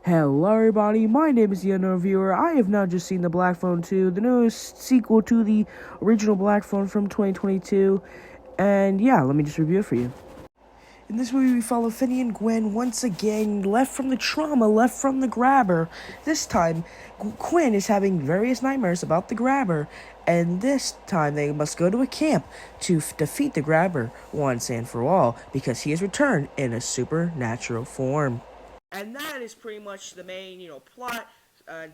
Hello everybody, my name is the unknown viewer. I have now just seen the Black Phone 2, the newest sequel to the original Black Phone from 2022. And yeah, let me just review it for you. In this movie, we follow Finney and Gwen once again, left from the trauma, left from the grabber. This time, Gwen is having various nightmares about the grabber, and this time they must go to a camp to defeat the grabber once and for all, because he has returned in a supernatural form. And that is pretty much the main, plot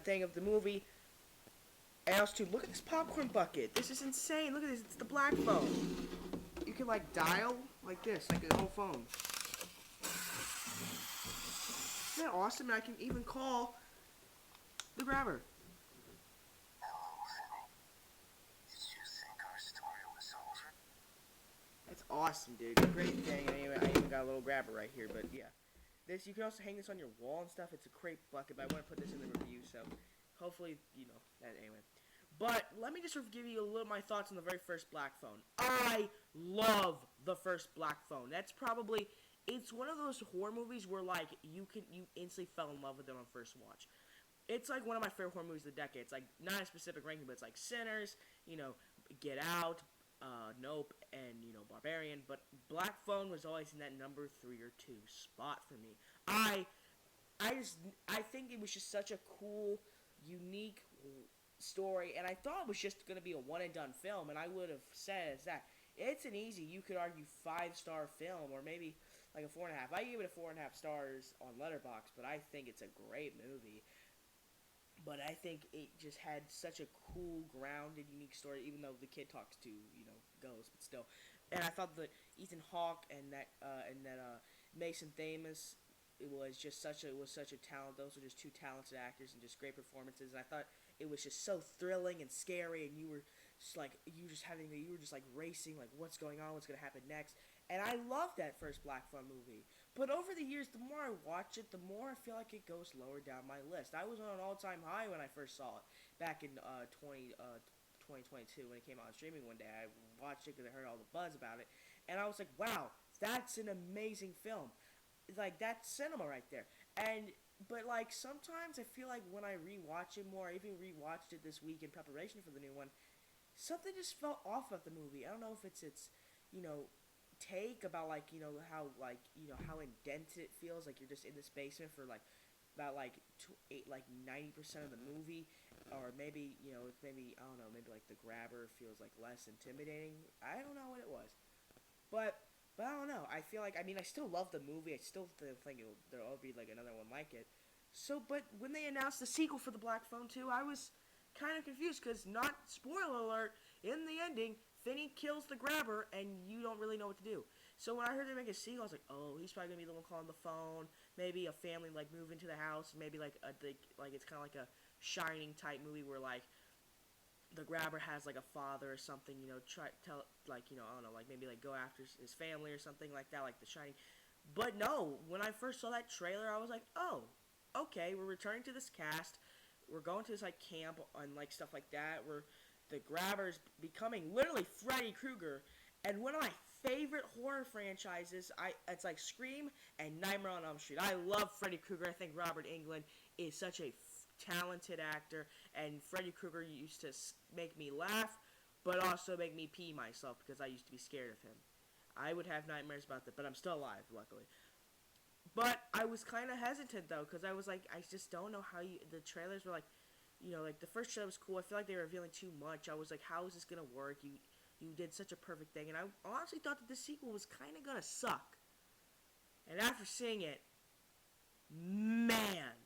thing of the movie. And also, too, look at this popcorn bucket. This is insane. Look at this. It's the Black Phone. You can like dial like this, like a whole phone. Isn't that awesome? And I can even call the grabber. That's awesome, dude. Great thing. I even got a little grabber right here, but yeah. This, you can also hang this on your wall and stuff. It's a great bucket, but I want to put this in the review, so hopefully, that anyway. But let me just sort of give you a little my thoughts on the very first Black Phone. I love the first Black Phone. That's probably, it's one of those horror movies where like you instantly fell in love with them on first watch. It's like one of my favorite horror movies of the decade. It's like not a specific ranking, but it's like Sinners, Get Out, Nope, and Barbarian. But Black Phone was always in that number 3 or 2 spot for me. I I just I think it was just such a cool, unique story, and I thought it was just going to be a one and done film, and I would have said as that it's an easy, you could argue 5-star film, or maybe like a 4.5. I give it a 4.5 stars on Letterboxd, but I think it's a great movie. But I think it just had such a cool, grounded, unique story, even though the kid talks to ghosts, but still. And I thought that Ethan Hawke and that Mason Thames, it was such a talent. Those were just two talented actors and just great performances. And I thought it was just so thrilling and scary, and you were just like racing, like what's going on, what's gonna happen next. And I loved that first Black Phone movie. But over the years, the more I watch it, the more I feel like it goes lower down my list. I was on an all-time high when I first saw it back in 2022 when it came out on streaming one day. I watched it because I heard all the buzz about it, and I was like, wow, that's an amazing film. Like, that's cinema right there. But like sometimes I feel like when I rewatch it more, I even rewatched it this week in preparation for the new one. Something just felt off of the movie. I don't know if it's you know take about how indented it feels, like you're just in this basement for like about like 90% of the movie, or maybe maybe I don't know, maybe like the grabber feels like less intimidating. I don't know what it was, but I don't know. I feel like, I still love the movie. I still think there'll be like another one like it. So, but when they announced the sequel for the Black Phone 2, I was kind of confused because, not spoiler alert, in the ending, Finney kills the grabber and you don't really know what to do. So when I heard they make a sequel, I was like, oh, he's probably gonna be the one calling the phone. Maybe a family like move into the house. Maybe like it's kind of like a Shining type movie where like the grabber has like a father or something, try tell like I don't know, like maybe like go after his family or something like that, like The Shining. But no, when I first saw that trailer, I was like, oh, okay, we're returning to this cast. We're going to this like camp and like stuff like that, where the grabber's becoming literally Freddy Krueger. And one of my favorite horror franchises, it's like Scream and Nightmare on Elm Street. I love Freddy Krueger. I think Robert Englund is such a talented actor, and Freddy Krueger used to make me laugh, but also make me pee myself because I used to be scared of him. I would have nightmares about that, but I'm still alive, luckily. But I was kind of hesitant though, because I was like, I just don't know how you. The trailers were like, like the first trailer was cool. I feel like they were revealing too much. I was like, how is this gonna work? You did such a perfect thing, and I honestly thought that the sequel was kind of gonna suck. And after seeing it, man,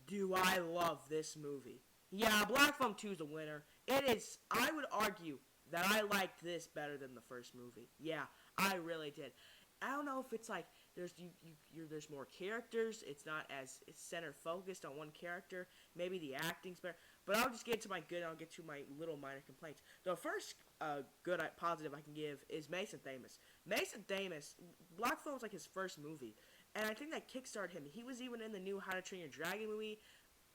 do I love this movie. Yeah, Black Phone 2 is a winner. It is, I would argue that I liked this better than the first movie. Yeah, I really did. I don't know if it's like there's more characters. It's not as it's center focused on one character. Maybe the acting's better. But I'll just get to my good. I'll get to my little minor complaints. The first good positive I can give is Mason Thames. Mason Thames, Black Phone was like his first movie, and I think that kickstarted him. He was even in the new How to Train Your Dragon movie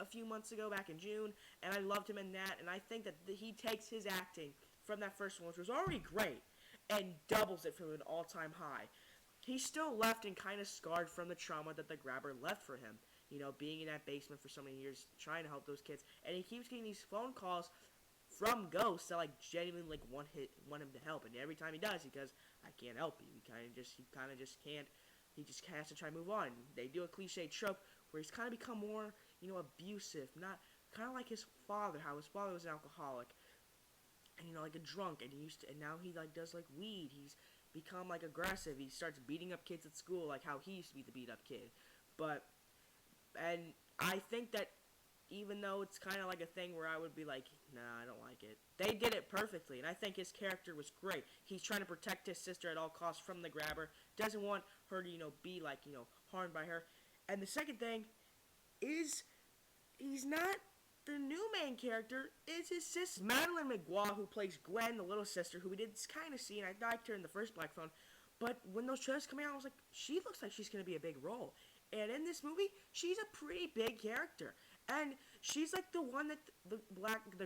a few months ago, back in June, and I loved him in that. And I think that he takes his acting from that first one, which was already great, and doubles it from an all-time high. He's still left and kind of scarred from the trauma that the grabber left for him. being in that basement for so many years, trying to help those kids, and he keeps getting these phone calls from ghosts that genuinely want him to help, and every time he does, he goes, "I can't help you." He kind of just can't. He just has to try to move on. They do a cliche trope where he's kind of become more abusive, not kind of like his father, how his father was an alcoholic and like a drunk, and now he does weed. He's become aggressive. He starts beating up kids at school, like how he used to be the beat up kid. But and I think that even though it's kind of a thing where I would be like, nah, I don't like it, they did it perfectly, and I think his character was great. He's trying to protect his sister at all costs from the grabber, doesn't want her to, be harmed by her. And the second thing is, he's not the new main character, is his sister, Madeline McGraw, who plays Gwen, the little sister, who we did kind of see, and I liked her in the first Black Phone. But when those trailers come out, I was like, she looks like she's going to be a big role. And in this movie, she's a pretty big character. And she's the one that the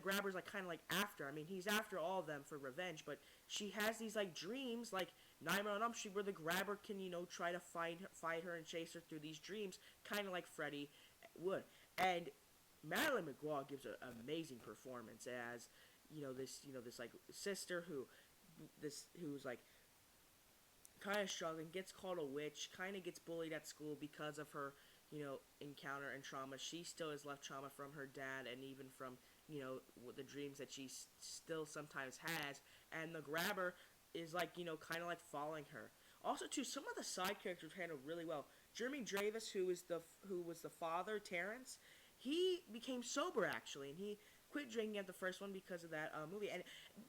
grabber's kind of after. I mean, he's after all of them for revenge, but she has these dreams, like Nightmare on Elm Street, where the grabber can try to fight her and chase her through these dreams, kind of like Freddy would. And Madeline McGraw gives an amazing performance as this sister who's kind of struggling, gets called a witch, kind of gets bullied at school because of her encounter and trauma. She still has left trauma from her dad, and even from the dreams that she still sometimes has. And the grabber is kind of following her. Also, too, some of the side characters handled really well. Jeremy Dravis, who was the father, Terrence, he became sober actually, and he quit drinking at the first one because of that movie. And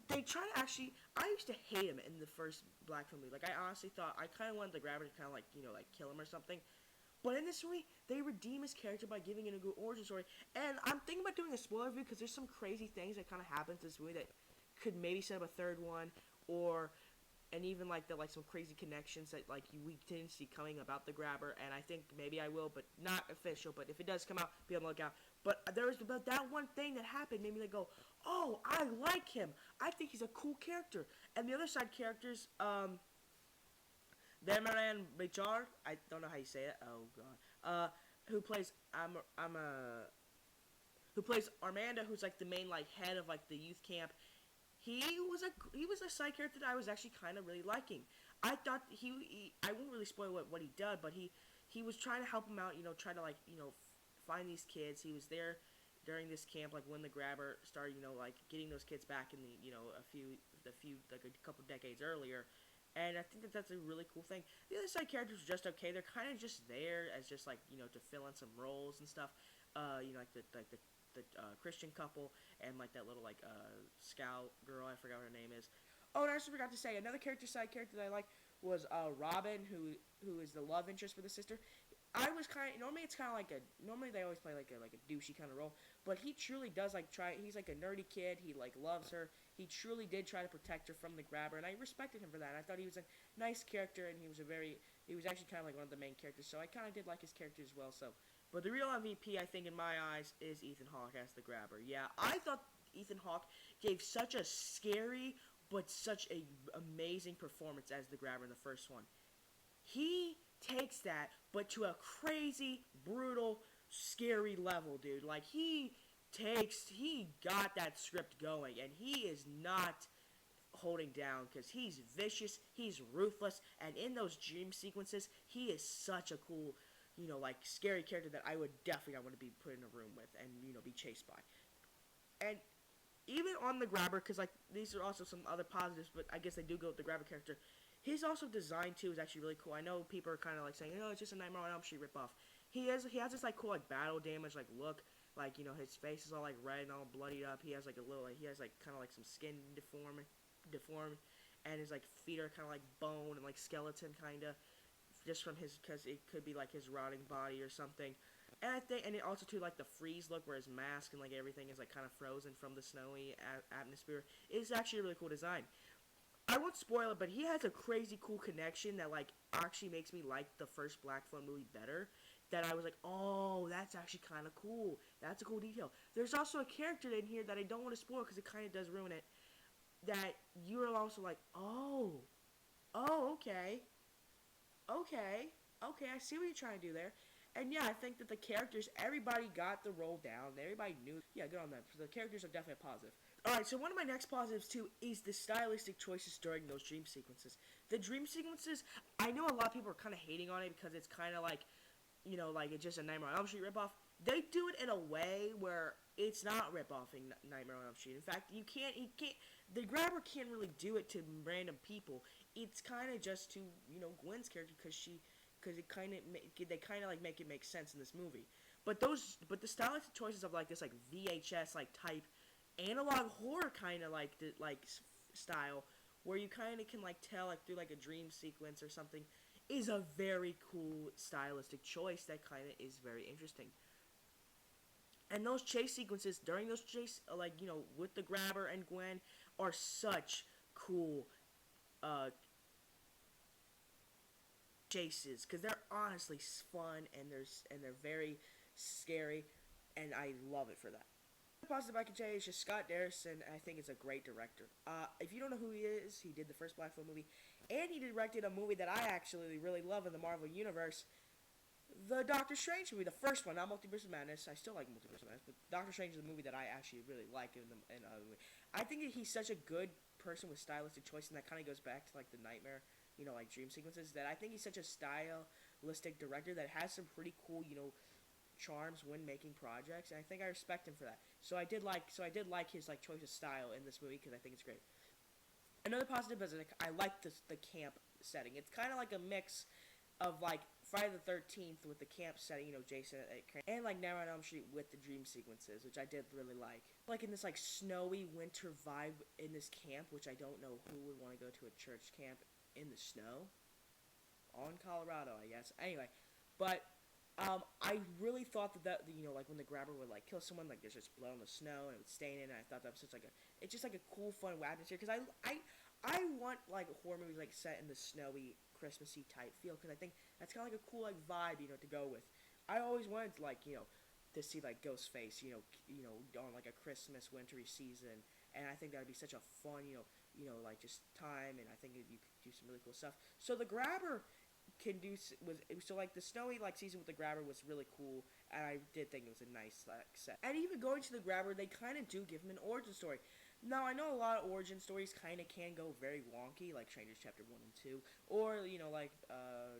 they try to actually, I used to hate him in the first Black Phone movie. I honestly thought, I kind of wanted the grabber to kind of kill him or something. But in this movie, they redeem his character by giving it a good origin story. And I'm thinking about doing a spoiler review because there's some crazy things that kind of happen to this movie that could maybe set up a third one, and even some crazy connections that we didn't see coming about the grabber. And I think maybe I will, but not official. But if it does come out, be on the lookout. But there was about that one thing that happened made me go, oh, I like him. I think he's a cool character. And the other side characters, Demaran Bichar, I don't know how you say it. Oh god. Who plays who plays Armando, who's the main head of the youth camp. He was a side character that I was actually kind of really liking. I thought I won't really spoil what he did, but he was trying to help him out, try to find these kids. He was there during this camp when the grabber started, getting those kids back in the a couple decades earlier. And I think that's a really cool thing. The other side characters are just okay. They're kind of just there as just to fill in some roles and stuff. The Christian couple and that little scout girl, I forgot what her name is. Oh, and I also forgot to say another side character that I liked was Robin, who is the love interest for the sister. I was normally it's kind of normally they always play a douchey kind of role, but he truly does try. He's a nerdy kid. He loves her. He truly did try to protect her from the grabber, and I respected him for that. I thought he was a nice character, and he was actually kind of one of the main characters. So I kind of did like his character as well. So, but the real MVP, I think, in my eyes, is Ethan Hawke as the grabber. Yeah, I thought Ethan Hawke gave such a scary but such a amazing performance as the grabber in the first one. He takes that, but to a crazy, brutal, scary level, dude. He got that script going, and he is not holding down, because he's vicious, he's ruthless, and in those dream sequences, he is such a cool, scary character that I would definitely not want to be put in a room with and, be chased by. And even on the grabber, because, these are also some other positives, but I guess they do go with the grabber character. His also design, too, is actually really cool. I know people are kind of, saying, it's just a Nightmare on Elm Street ripoff. He has this, cool, battle damage, look. His face is all, red and all bloodied up. He has, kind of, some skin deformed. And his, feet are kind of, bone and, skeleton, kind of. Just from because it could be, his rotting body or something. And I think, and it also, too, the freeze look, where his mask and, everything is, kind of frozen from the snowy atmosphere. It's actually a really cool design. I won't spoil it, but he has a crazy cool connection that, actually makes me like the first Black Phone movie better. That I was oh, that's actually kind of cool. That's a cool detail. There's also a character in here that I don't want to spoil because it kind of does ruin it. That you're also oh, okay, I see what you're trying to do there. And yeah, I think that the characters, everybody got the role down. Everybody knew. Yeah, good on them. The characters are definitely a positive. Alright, so one of my next positives too is the stylistic choices during those dream sequences. The dream sequences, I know a lot of people are kind of hating on it because it's kind of like, like it's just a Nightmare on Elm Street ripoff. They do it in a way where it's not ripoffing Nightmare on Elm Street. In fact, the grabber can't really do it to random people. It's kind of just to, Gwen's character because they kind of like make it make sense in this movie. But the stylistic choices of like this like VHS like type analog horror kind of like style where you kind of can like tell like through like a dream sequence or something is a very cool stylistic choice that kind of is very interesting. And those chase sequences during those chase with the grabber and Gwen are such cool chases because they're honestly fun and they're very scary, and I love it for that. The positive I can say is just Scott Derrickson. I think is a great director. If you don't know who he is, he did the first Black Phone movie, and he directed a movie that I actually really love in the Marvel Universe, the Doctor Strange movie, the first one, not Multiverse of Madness. I still like Multiverse of Madness, but Doctor Strange is a movie that I actually really like in movie. I think that he's such a good person with stylistic choice, and that kind of goes back to like the nightmare, like dream sequences. That I think he's such a stylistic director that has some pretty cool, charms when making projects, and I think I respect him for that. So I did like his like choice of style in this movie because I think it's great. Another positive is I like the camp setting. It's kind of like a mix of like Friday the 13th with the camp setting, Jason and like Nightmare on Elm Street with the dream sequences, which I did really like. Like in this like snowy winter vibe in this camp, which I don't know who would want to go to a church camp in the snow. All in Colorado, I guess. Anyway, but I really thought that like when the grabber would like kill someone, like there's just blood on the snow and it would stain it, and I thought that was it's just like a cool, fun atmosphere because I want like horror movies like set in the snowy, Christmassy type feel because I think that's kind of like a cool like vibe to go with. I always wanted like to see like Ghostface on like a Christmas wintry season, and I think that would be such a fun like just time, and I think you could do some really cool stuff. So the grabber can do so like the snowy like season with the grabber was really cool, and I did think it was a nice like set. And even going to the grabber, they kind of do give him an origin story. Now I know a lot of origin stories kind of can go very wonky, like Strangers Chapter 1 and 2, or like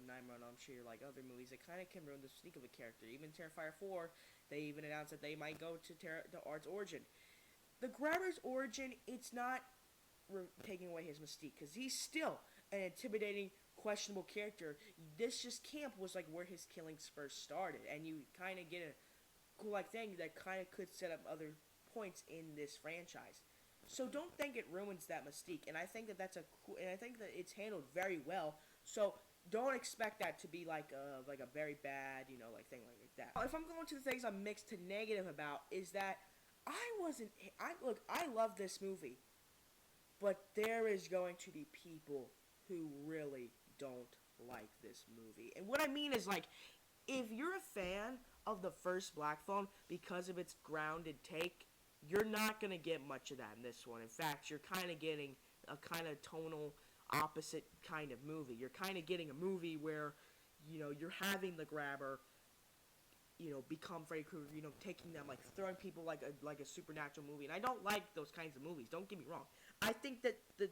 Nightmare on Elm Street, or like other movies that kind of can ruin the mystique of a character. Even Terrifier 4, they even announced that they might go to Art's origin. The grabber's origin, it's not taking away his mystique because he's still an intimidating, questionable character. This just camp was like where his killings first started, and you kind of get a cool like thing that kind of could set up other points in this franchise. So don't think it ruins that mystique, and I think that that's a cool, and I think that it's handled very well. So don't expect that to be like a very bad like thing like that. If I'm going to the things I'm mixed to negative about is that I love this movie, but there is going to be people who really don't like this movie. And what I mean is, like, if you're a fan of the first Black Phone because of its grounded take, you're not going to get much of that in this one. In fact, you're kind of getting a kind of tonal opposite kind of movie. You're kind of getting a movie where, you're having the grabber, become Freddy Krueger, taking them, like, throwing people like a supernatural movie. And I don't like those kinds of movies. Don't get me wrong. I think that the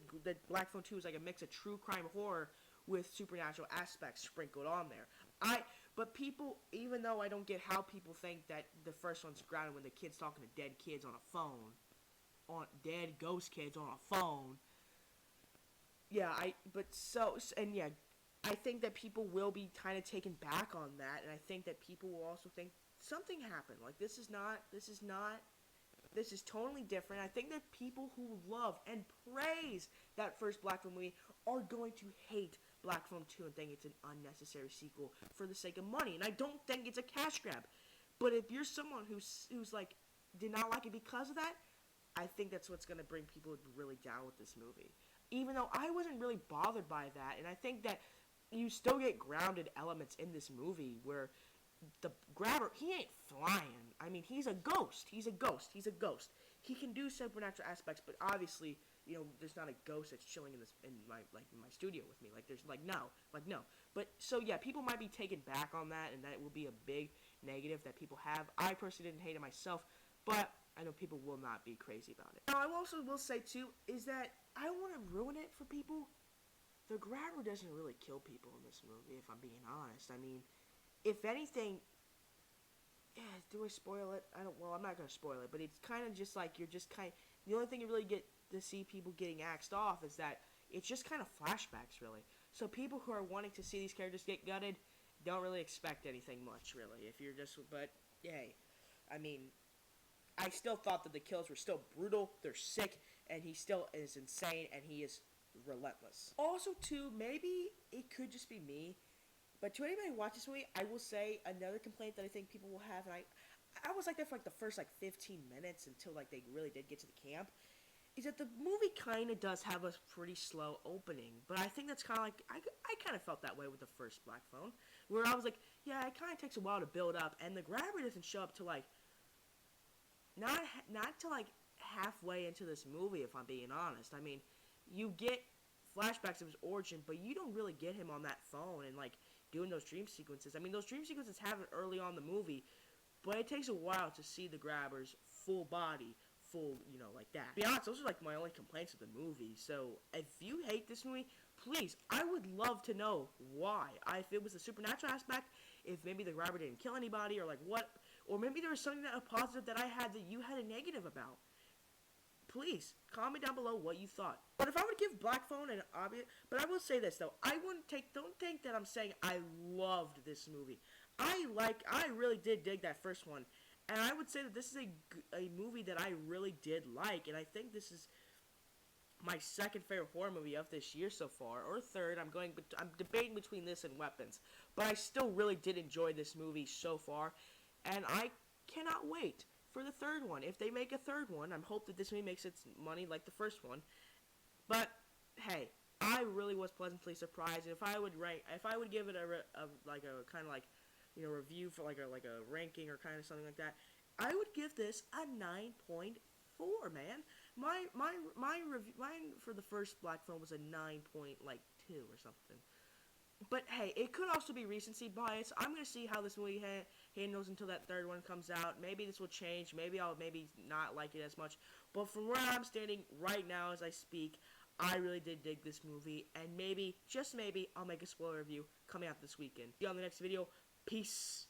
Black Phone 2 is like a mix of true crime horror with supernatural aspects sprinkled on there. But people, even though I don't get how people think that the first one's grounded when the kid's talking to dead kids on a phone, on dead ghost kids on a phone. Yeah, I think that people will be kind of taken back on that, and I think that people will also think something happened. Like this is totally different. I think that people who love and praise that first Black Phone movie are going to hate Black Phone 2 and think it's an unnecessary sequel for the sake of money. And I don't think it's a cash grab. But if you're someone who's like, did not like it because of that, I think that's what's going to bring people really down with this movie. Even though I wasn't really bothered by that, and I think that you still get grounded elements in this movie where the grabber, he ain't flying. I mean, he's a ghost. He can do supernatural aspects, but obviously there's not a ghost that's chilling in my studio with me. Like, there's no. But so yeah, people might be taken back on that, and that will be a big negative that people have. I personally didn't hate it myself, but I know people will not be crazy about it. Now, I also will say too is that I don't want to ruin it for people. The grabber doesn't really kill people in this movie, if I'm being honest. I mean, if anything, yeah, do I spoil it? Well, I'm not going to spoil it, but it's kind of just like the only thing you really get to see people getting axed off is that it's just kind of flashbacks, really. So people who are wanting to see these characters get gutted don't really expect anything much, really. But, yay. I mean, I still thought that the kills were still brutal, they're sick, and he still is insane, and he is relentless. Also, too, maybe it could just be me, but to anybody who watches this movie, I will say another complaint that I think people will have, and I was like that for like the first 15 minutes until like they really did get to the camp, is that the movie kind of does have a pretty slow opening. But I think that's kind of like I kind of felt that way with the first Black Phone, where I was like, yeah, it kind of takes a while to build up, and the grabber doesn't show up to like not to like halfway into this movie, if I'm being honest. I mean, you get flashbacks of his origin, but you don't really get him on that phone and like doing those dream sequences. I mean, those dream sequences happen early on in the movie, but it takes a while to see the grabber's full body, like that. To be honest, those are like my only complaints of the movie. So if you hate this movie, please, I would love to know why. If it was a supernatural aspect, if maybe the grabber didn't kill anybody, or like what, or maybe there was something a positive that I had that you had a negative about. Please, comment down below what you thought. But if I would give Black Phone an obvious... But I will say this, though. Don't think that I'm saying I loved this movie. I really did dig that first one. And I would say that this is a movie that I really did like. And I think this is my second favorite horror movie of this year so far. Or third. I'm debating between this and Weapons. But I still really did enjoy this movie so far. And I cannot wait for the third one. If they make a third one, I hope that this movie makes its money like the first one. But hey, I really was pleasantly surprised. And if I would give it a review for like a ranking or kind of something like that, I would give this a 9.4, man. Mine for the first Black Phone was a 9.2 or something. But hey, it could also be recency bias. I'm going to see how this movie handles until that third one comes out. Maybe this will change. Maybe I'll not like it as much. But from where I'm standing right now as I speak, I really did dig this movie. And maybe, just maybe, I'll make a spoiler review coming out this weekend. See you on the next video. Peace.